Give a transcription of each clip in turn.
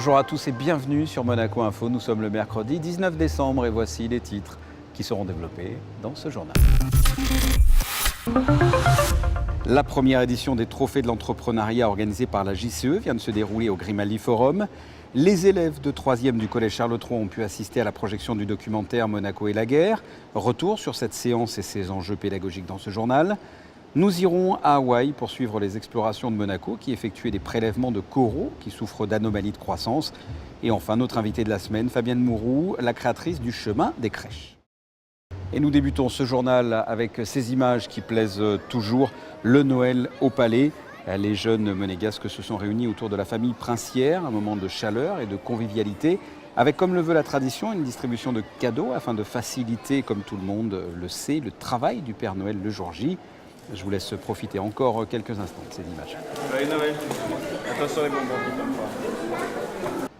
Bonjour à tous et bienvenue sur Monaco Info. Nous sommes le mercredi 19 décembre et voici les titres qui seront développés dans ce journal. La première édition des Trophées de l'entrepreneuriat organisée par la JCE vient de se dérouler au Grimaldi Forum. Les élèves de 3e du collège Charles III ont pu assister à la projection du documentaire Monaco et la guerre. Retour sur cette séance et ses enjeux pédagogiques dans ce journal. Nous irons à Hawaï pour suivre les explorations de Monaco qui effectuait des prélèvements de coraux qui souffrent d'anomalies de croissance. Et enfin, notre invitée de la semaine, Fabienne Mourou, la créatrice du chemin des crèches. Et nous débutons ce journal avec ces images qui plaisent toujours, le Noël au Palais. Les jeunes monégasques se sont réunis autour de la famille princière, un moment de chaleur et de convivialité, avec, comme le veut la tradition, une distribution de cadeaux afin de faciliter, comme tout le monde le sait, le travail du Père Noël le jour J. Je vous laisse profiter encore quelques instants de ces images. Joyeux Noël. Attention les bonbons.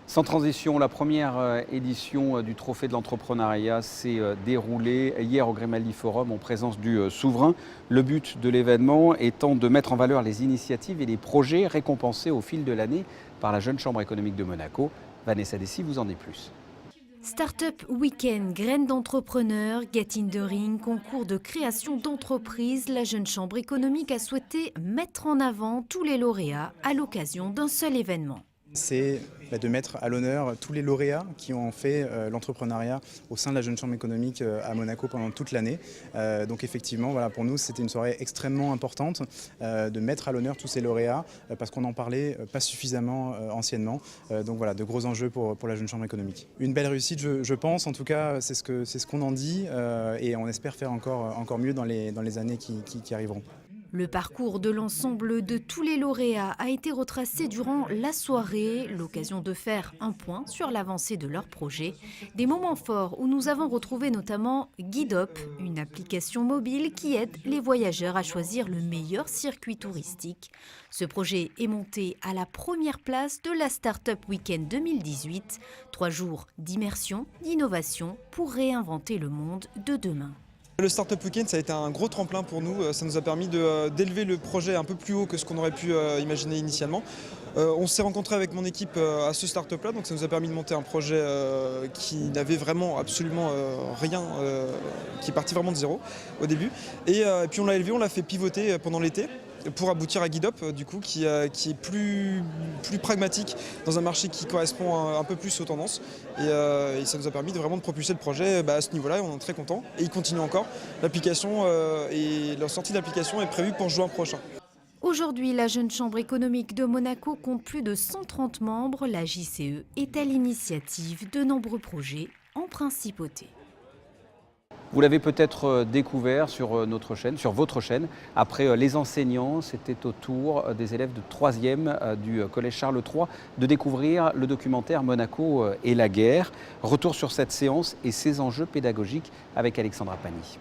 Sans transition, la première édition du Trophée de l'entrepreneuriat s'est déroulée hier au Grimaldi Forum en présence du souverain. Le but de l'événement étant de mettre en valeur les initiatives et les projets récompensés au fil de l'année par la Jeune Chambre économique de Monaco. Vanessa Dessy vous en dit plus. Startup Weekend, graines d'entrepreneurs, Get in the Ring, concours de création d'entreprises, la Jeune Chambre économique a souhaité mettre en avant tous les lauréats à l'occasion d'un seul événement. C'est de mettre à l'honneur tous les lauréats qui ont fait l'entrepreneuriat au sein de la Jeune Chambre économique à Monaco pendant toute l'année. Donc effectivement, voilà, pour nous, c'était une soirée extrêmement importante de mettre à l'honneur tous ces lauréats parce qu'on n'en parlait pas suffisamment anciennement. Donc voilà, de gros enjeux pour la Jeune Chambre économique. Une belle réussite, je pense, en tout cas, c'est ce qu'on en dit et on espère faire encore mieux dans les années qui arriveront. Le parcours de l'ensemble de tous les lauréats a été retracé durant la soirée, l'occasion de faire un point sur l'avancée de leur projet. Des moments forts où nous avons retrouvé notamment Guidop, une application mobile qui aide les voyageurs à choisir le meilleur circuit touristique. Ce projet est monté à la première place de la Startup Weekend 2018. 3 jours d'immersion, d'innovation pour réinventer le monde de demain. Le Startup Weekend, ça a été un gros tremplin pour nous. Ça nous a permis d'élever le projet un peu plus haut que ce qu'on aurait pu imaginer initialement. On s'est rencontré avec mon équipe à ce Startup-là, donc ça nous a permis de monter un projet qui n'avait vraiment absolument rien, qui est parti vraiment de zéro au début. Et puis on l'a élevé, on l'a fait pivoter pendant l'été pour aboutir à Guidop, du coup, qui est plus pragmatique dans un marché qui correspond un peu plus aux tendances. Et ça nous a permis de propulser le projet à ce niveau-là, et on est très contents. Et il continue encore. L'application et la sortie d'application est prévue pour juin prochain. Aujourd'hui, la Jeune Chambre économique de Monaco compte plus de 130 membres. La JCE est à l'initiative de nombreux projets en principauté. Vous l'avez peut-être découvert sur notre chaîne, sur votre chaîne. Après les enseignants, c'était au tour des élèves de 3e du collège Charles III de découvrir le documentaire Monaco et la guerre. Retour sur cette séance et ses enjeux pédagogiques avec Alexandra Pani.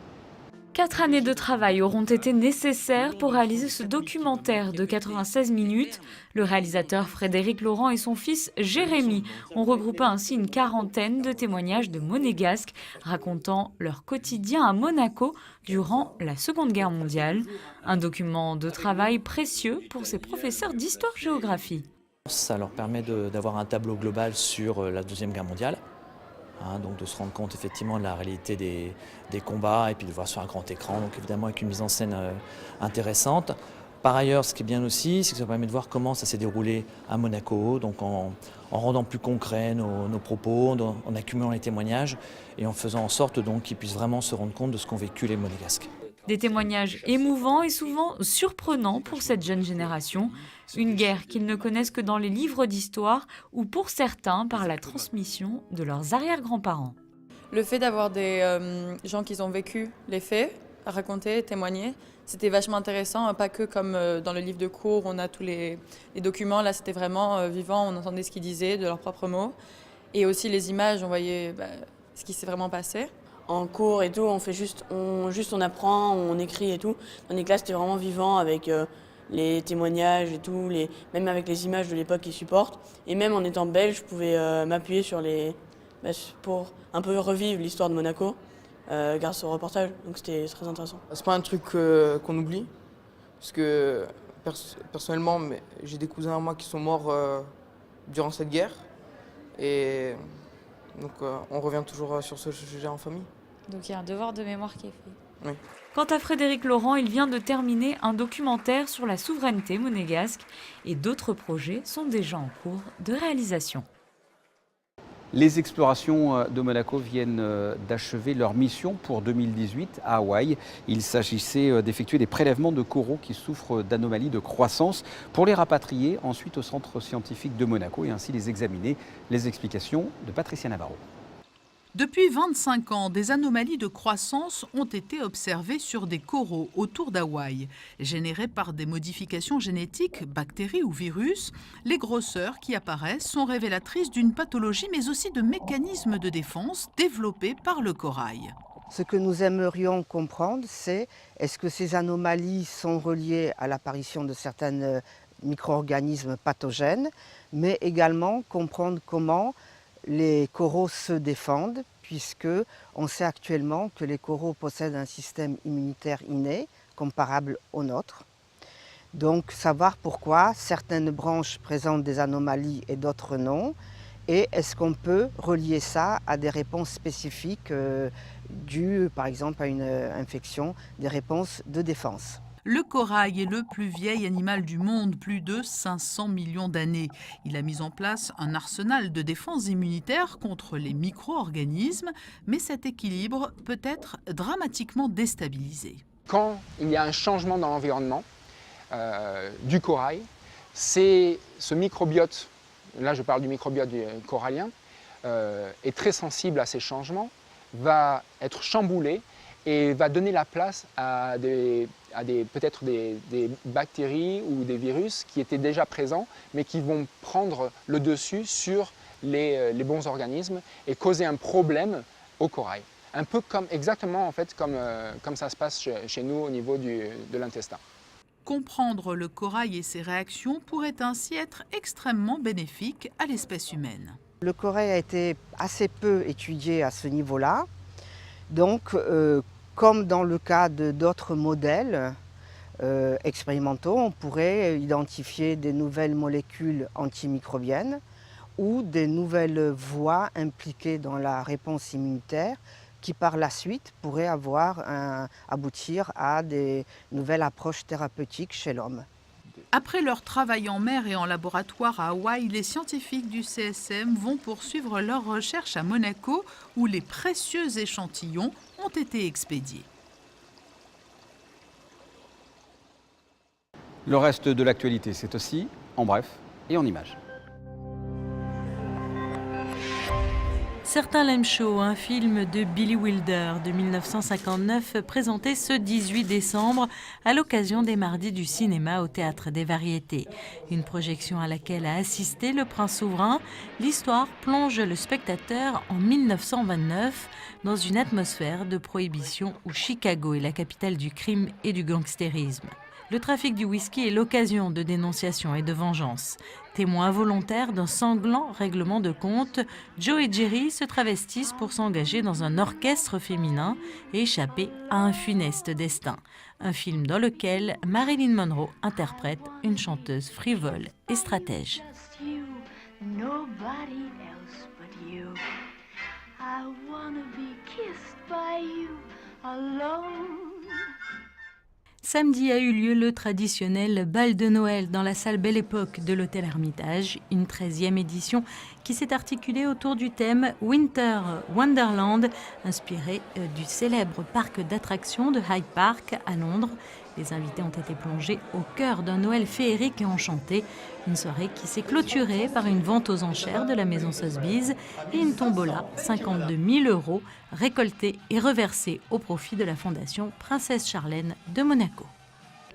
4 années de travail auront été nécessaires pour réaliser ce documentaire de 96 minutes. Le réalisateur Frédéric Laurent et son fils Jérémy ont regroupé ainsi une quarantaine de témoignages de Monégasques racontant leur quotidien à Monaco durant la Seconde Guerre mondiale. Un document de travail précieux pour ces professeurs d'histoire-géographie. Ça leur permet d'avoir un tableau global sur la Deuxième Guerre mondiale. Donc de se rendre compte effectivement de la réalité des combats et puis de voir sur un grand écran, donc évidemment avec une mise en scène intéressante. Par ailleurs, ce qui est bien aussi, c'est que ça permet de voir comment ça s'est déroulé à Monaco, donc en rendant plus concrets nos propos, en accumulant les témoignages et en faisant en sorte donc qu'ils puissent vraiment se rendre compte de ce qu'ont vécu les Monégasques. Des témoignages émouvants et souvent surprenants pour cette jeune génération. Une guerre qu'ils ne connaissent que dans les livres d'histoire ou pour certains par la transmission de leurs arrière-grands-parents. Le fait d'avoir des gens qui ont vécu les faits, raconter, témoigner, c'était vachement intéressant, pas que comme dans le livre de cours, on a tous les documents, là c'était vraiment vivant, on entendait ce qu'ils disaient de leurs propres mots. Et aussi les images, on voyait ce qui s'est vraiment passé. En cours et tout, on apprend, on écrit et tout. Dans les classes, c'était vraiment vivant avec les témoignages et tout, même avec les images de l'époque qu'ils supportent. Et même en étant belge, je pouvais m'appuyer sur pour un peu revivre l'histoire de Monaco grâce au reportage. Donc c'était très intéressant. C'est pas un truc qu'on oublie, parce que personnellement, j'ai des cousins à moi qui sont morts durant cette guerre. Et donc on revient toujours sur ce sujet en famille. Donc il y a un devoir de mémoire qui est fait. Oui. Quant à Frédéric Laurent, il vient de terminer un documentaire sur la souveraineté monégasque et d'autres projets sont déjà en cours de réalisation. Les explorations de Monaco viennent d'achever leur mission pour 2018 à Hawaï. Il s'agissait d'effectuer des prélèvements de coraux qui souffrent d'anomalies de croissance pour les rapatrier ensuite au centre scientifique de Monaco et ainsi les examiner. Les explications de Patricia Navarro. Depuis 25 ans, des anomalies de croissance ont été observées sur des coraux autour d'Hawaï. Générées par des modifications génétiques, bactéries ou virus, les grosseurs qui apparaissent sont révélatrices d'une pathologie mais aussi de mécanismes de défense développés par le corail. Ce que nous aimerions comprendre, c'est est-ce que ces anomalies sont reliées à l'apparition de certains micro-organismes pathogènes, mais également comprendre comment les coraux se défendent, puisque on sait actuellement que les coraux possèdent un système immunitaire inné, comparable au nôtre. Donc savoir pourquoi certaines branches présentent des anomalies et d'autres non, et est-ce qu'on peut relier ça à des réponses spécifiques dues par exemple à une infection, des réponses de défense. Le corail est le plus vieil animal du monde, plus de 500 millions d'années. Il a mis en place un arsenal de défense immunitaire contre les micro-organismes, mais cet équilibre peut être dramatiquement déstabilisé. Quand il y a un changement dans l'environnement du corail, c'est ce microbiote, là je parle du microbiote corallien, est très sensible à ces changements, va être chamboulé et va donner la place à peut-être des bactéries ou des virus qui étaient déjà présents, mais qui vont prendre le dessus sur les bons organismes et causer un problème au corail. Un peu exactement en fait, comme ça se passe chez nous au niveau de l'intestin. Comprendre le corail et ses réactions pourrait ainsi être extrêmement bénéfique à l'espèce humaine. Le corail a été assez peu étudié à ce niveau-là. Donc, comme dans le cas d'autres modèles expérimentaux, on pourrait identifier des nouvelles molécules antimicrobiennes ou des nouvelles voies impliquées dans la réponse immunitaire qui, par la suite, pourraient aboutir à des nouvelles approches thérapeutiques chez l'homme. Après leur travail en mer et en laboratoire à Hawaï, les scientifiques du CSM vont poursuivre leurs recherches à Monaco où les précieux échantillons ont été expédiés. Le reste de l'actualité, c'est aussi en bref et en images. Certains l'aiment chaud, un film de Billy Wilder de 1959 présenté ce 18 décembre à l'occasion des Mardis du cinéma au Théâtre des Variétés. Une projection à laquelle a assisté le prince souverain. L'histoire plonge le spectateur en 1929 dans une atmosphère de prohibition où Chicago est la capitale du crime et du gangstérisme. Le trafic du whisky est l'occasion de dénonciation et de vengeance. Témoins volontaires d'un sanglant règlement de compte, Joe et Jerry se travestissent pour s'engager dans un orchestre féminin et échapper à un funeste destin. Un film dans lequel Marilyn Monroe interprète une chanteuse frivole et stratège. Samedi a eu lieu le traditionnel bal de Noël dans la salle Belle Époque de l'hôtel Hermitage, une 13e édition qui s'est articulée autour du thème Winter Wonderland, inspiré du célèbre parc d'attractions de Hyde Park à Londres. Les invités ont été plongés au cœur d'un Noël féerique et enchanté, une soirée qui s'est clôturée par une vente aux enchères de la maison Sotheby's et une tombola, 52 000 € récoltés et reversés au profit de la Fondation Princesse Charlène de Monaco.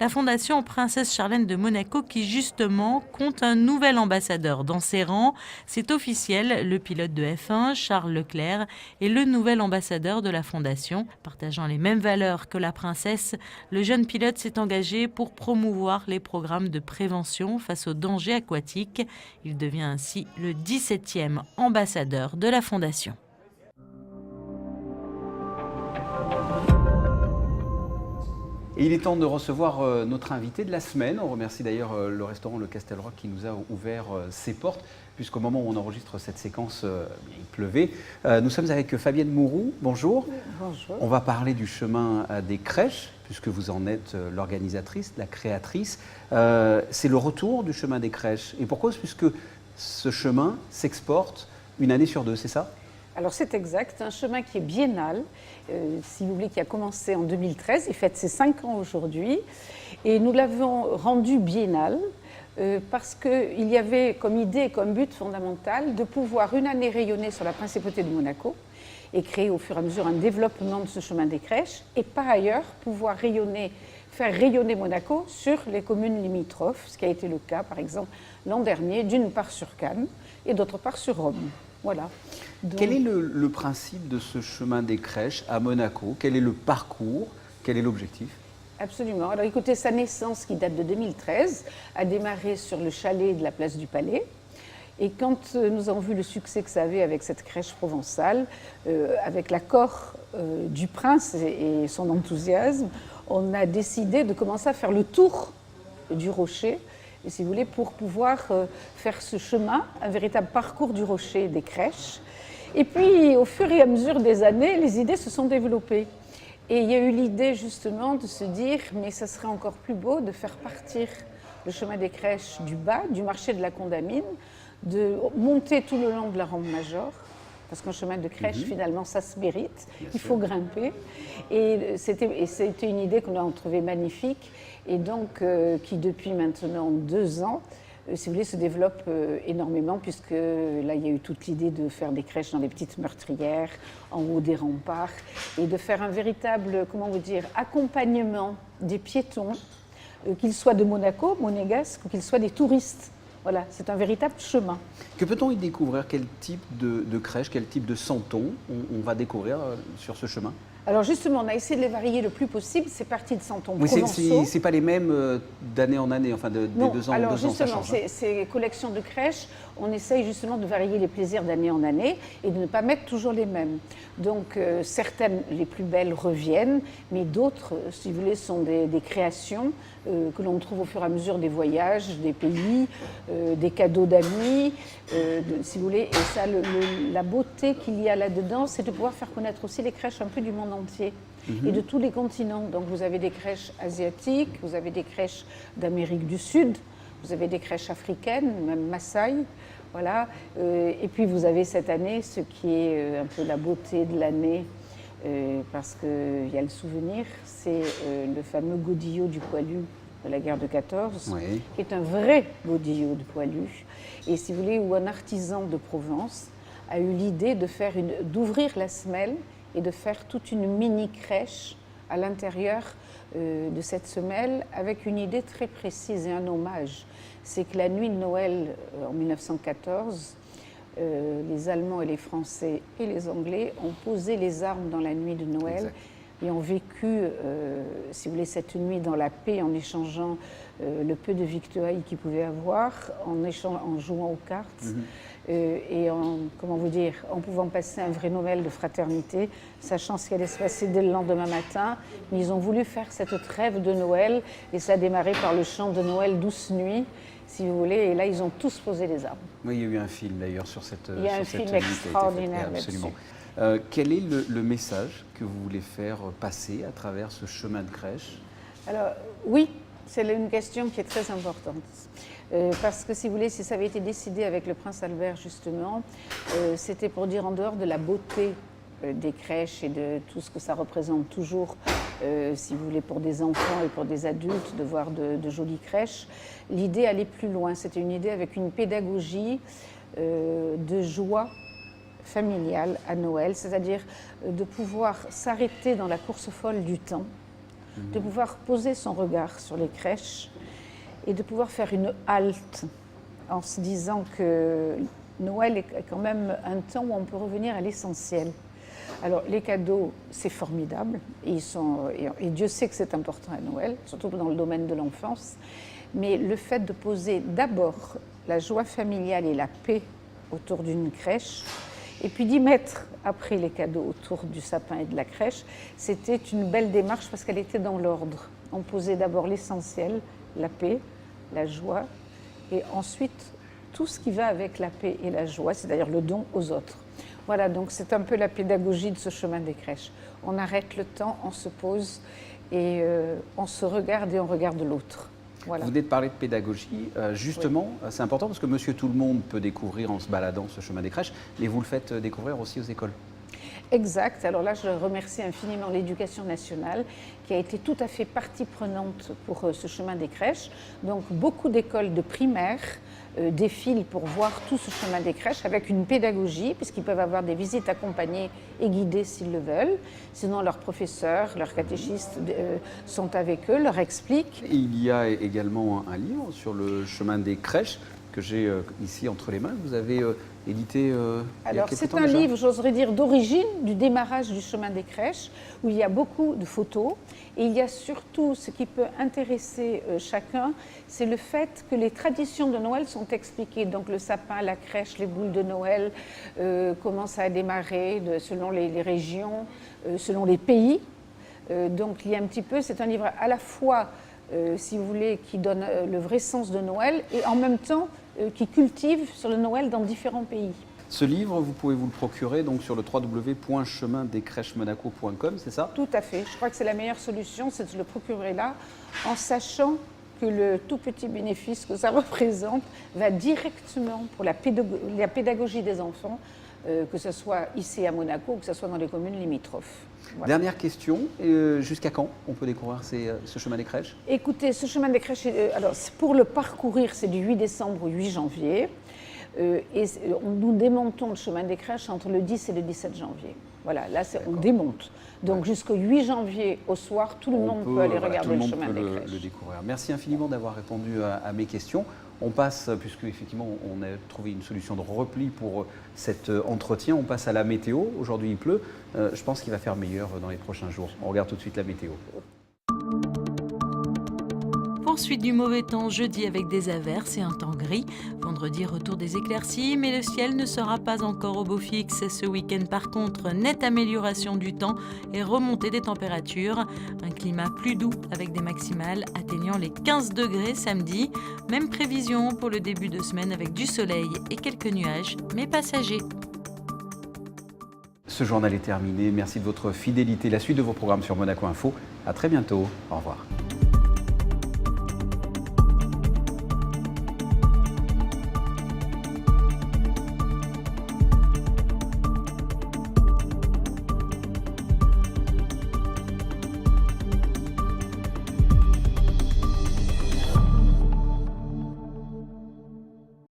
La Fondation Princesse Charlène de Monaco qui justement compte un nouvel ambassadeur dans ses rangs. C'est officiel, le pilote de F1, Charles Leclerc, est le nouvel ambassadeur de la Fondation. Partageant les mêmes valeurs que la princesse, le jeune pilote s'est engagé pour promouvoir les programmes de prévention face aux dangers aquatiques. Il devient ainsi le 17e ambassadeur de la Fondation. Et il est temps de recevoir notre invité de la semaine. On remercie d'ailleurs le restaurant Le Castelrock qui nous a ouvert ses portes, puisqu'au moment où on enregistre cette séquence, il pleuvait. Nous sommes avec Fabienne Mourou. Bonjour. Bonjour. On va parler du chemin des crèches, puisque vous en êtes l'organisatrice, la créatrice. C'est le retour du chemin des crèches. Et pourquoi ? Puisque ce chemin s'exporte une année sur deux, c'est ça ? Alors c'est exact, un chemin qui est biennal, si vous voulez, qui a commencé en 2013, il fête ses 5 ans aujourd'hui, et nous l'avons rendu biennal parce qu'il y avait comme idée, comme but fondamental de pouvoir une année rayonner sur la principauté de Monaco et créer au fur et à mesure un développement de ce chemin des crèches, et par ailleurs pouvoir faire rayonner Monaco sur les communes limitrophes, ce qui a été le cas par exemple l'an dernier, d'une part sur Cannes et d'autre part sur Rome. Voilà. Donc, quel est le principe de ce chemin des crèches à Monaco? Quel est le parcours? Quel est l'objectif? Absolument. Alors écoutez, sa naissance, qui date de 2013, a démarré sur le chalet de la place du Palais. Et quand nous avons vu le succès que ça avait avec cette crèche provençale, avec l'accord du prince et son enthousiasme, on a décidé de commencer à faire le tour du rocher, et si vous voulez, pour pouvoir faire ce chemin, un véritable parcours du rocher des crèches. Et puis, au fur et à mesure des années, les idées se sont développées. Et il y a eu l'idée justement de se dire, mais ça serait encore plus beau de faire partir le chemin des crèches du bas, du marché de la Condamine, de monter tout le long de la rampe Major, parce qu'un chemin de crèche, finalement, ça se mérite, il faut grimper. Et c'était une idée qu'on a trouvée magnifique, et donc qui depuis maintenant 2 ans, si vous voulez, se développe énormément, puisque là, il y a eu toute l'idée de faire des crèches dans les petites meurtrières, en haut des remparts, et de faire un véritable, comment vous dire, accompagnement des piétons, qu'ils soient de Monaco, monégasques, ou qu'ils soient des touristes. Voilà, c'est un véritable chemin. Que peut-on y découvrir? Quel type de crèche, quel type de santon on va découvrir sur ce chemin? Alors justement, on a essayé de les varier le plus possible. C'est parti de santons provençaux. C'est pas les mêmes d'année en année, enfin des 2 ans alors en 2 ans, ça justement, change. ces collections de crèches, on essaye justement de varier les plaisirs d'année en année et de ne pas mettre toujours les mêmes. Donc certaines, les plus belles, reviennent, mais d'autres, si vous voulez, sont des créations que l'on trouve au fur et à mesure des voyages, des pays, des cadeaux d'amis, si vous voulez. Et ça, la beauté qu'il y a là-dedans, c'est de pouvoir faire connaître aussi les crèches un peu du monde entier et de tous les continents. Donc vous avez des crèches asiatiques, vous avez des crèches d'Amérique du Sud, vous avez des crèches africaines, même Maasai, voilà. Et puis vous avez cette année ce qui est un peu la beauté de l'année, parce qu'il y a le souvenir, c'est le fameux godillot du poilu de la guerre de 14, qui est un vrai godillot de poilu. Et si vous voulez, où un artisan de Provence a eu l'idée d'ouvrir la semelle et de faire toute une mini-crèche à l'intérieur de cette semelle avec une idée très précise et un hommage. C'est que la nuit de Noël en 1914, les Allemands et les Français et les Anglais ont posé les armes dans la nuit de Noël et ont vécu, si vous voulez, cette nuit dans la paix en échangeant le peu de victuailles qu'ils pouvaient avoir, en jouant aux cartes. Et en pouvant passer un vrai Noël de fraternité, sachant ce qui allait se passer dès le lendemain matin. Mais ils ont voulu faire cette trêve de Noël, et ça a démarré par le chant de Noël Douce Nuit, si vous voulez, et là ils ont tous posé les armes. Oui, il y a eu un film d'ailleurs sur cette Il y a un film extraordinaire là-dessus. Quel est le message que vous voulez faire passer à travers ce chemin de crèche? Alors oui, c'est une question qui est très importante. Parce que si vous voulez, si ça avait été décidé avec le prince Albert justement, c'était pour dire en dehors de la beauté des crèches et de tout ce que ça représente toujours, si vous voulez, pour des enfants et pour des adultes, de voir de jolies crèches, l'idée allait plus loin. C'était une idée avec une pédagogie de joie familiale à Noël, c'est-à-dire de pouvoir s'arrêter dans la course folle du temps, de pouvoir poser son regard sur les crèches et de pouvoir faire une halte en se disant que Noël est quand même un temps où on peut revenir à l'essentiel. Alors les cadeaux, c'est formidable, et Dieu sait que c'est important à Noël, surtout dans le domaine de l'enfance, mais le fait de poser d'abord la joie familiale et la paix autour d'une crèche, Et puis d'y mettre après les cadeaux autour du sapin et de la crèche, c'était une belle démarche parce qu'elle était dans l'ordre. On posait d'abord l'essentiel, la paix, la joie, et ensuite tout ce qui va avec la paix et la joie, c'est-à-dire le don aux autres. Voilà, donc c'est un peu la pédagogie de ce chemin des crèches. On arrête le temps, on se pose et on se regarde et on regarde l'autre. Voilà. Vous venez de parler de pédagogie. Justement, oui. C'est important parce que Monsieur Tout-le-Monde peut découvrir en se baladant ce chemin des crèches, mais vous le faites découvrir aussi aux écoles. Exact. Alors là, je remercie infiniment l'Éducation nationale qui a été tout à fait partie prenante pour ce chemin des crèches. Donc beaucoup d'écoles de primaire défilent pour voir tout ce chemin des crèches avec une pédagogie, puisqu'ils peuvent avoir des visites accompagnées et guidées s'ils le veulent. Sinon, leurs professeurs, leurs catéchistes sont avec eux, leur expliquent. Il y a également un livre sur le chemin des crèches que j'ai ici entre les mains. Vous avez édité Alors, c'est un livre, j'oserais dire, d'origine du démarrage du chemin des crèches, où il y a beaucoup de photos. Et il y a surtout, ce qui peut intéresser chacun, c'est le fait que les traditions de Noël sont expliquées. Donc, le sapin, la crèche, les boules de Noël, comment ça a démarré selon les régions, selon les pays. Donc, il y a un petit peu, c'est un livre à la fois, si vous voulez, qui donne le vrai sens de Noël et en même temps qui cultive sur le Noël dans différents pays. Ce livre, vous pouvez vous le procurer donc sur le www.chemindescrèchesmonaco.com, c'est ça? Tout à fait. Je crois que c'est la meilleure solution, c'est de se le procurer là, en sachant que le tout petit bénéfice que ça représente va directement pour la pédagogie des enfants, que ce soit ici à Monaco ou que ce soit dans les communes limitrophes. Voilà. Dernière question, jusqu'à quand on peut découvrir ce chemin des crèches? Écoutez, ce chemin des crèches, alors pour le parcourir, c'est du 8 décembre au 8 janvier. Et nous démontons le chemin des crèches entre le 10 et le 17 janvier. Voilà, là on démonte. Donc jusqu'au 8 janvier au soir, tout le monde peut aller regarder le chemin des crèches. Le découvrir. Merci infiniment d'avoir répondu à mes questions. On passe, puisque effectivement on a trouvé une solution de repli pour cet entretien, on passe à la météo. Aujourd'hui il pleut, je pense qu'il va faire meilleur dans les prochains jours. On regarde tout de suite la météo. Poursuite du mauvais temps jeudi avec des averses et un temps gris. Vendredi, retour des éclaircies, mais le ciel ne sera pas encore au beau fixe. Ce week-end, par contre, nette amélioration du temps et remontée des températures. Un climat plus doux avec des maximales atteignant les 15 degrés samedi. Même prévision pour le début de semaine avec du soleil et quelques nuages, mais passagers. Ce journal est terminé. Merci de votre fidélité. La suite de vos programmes sur Monaco Info. À très bientôt. Au revoir.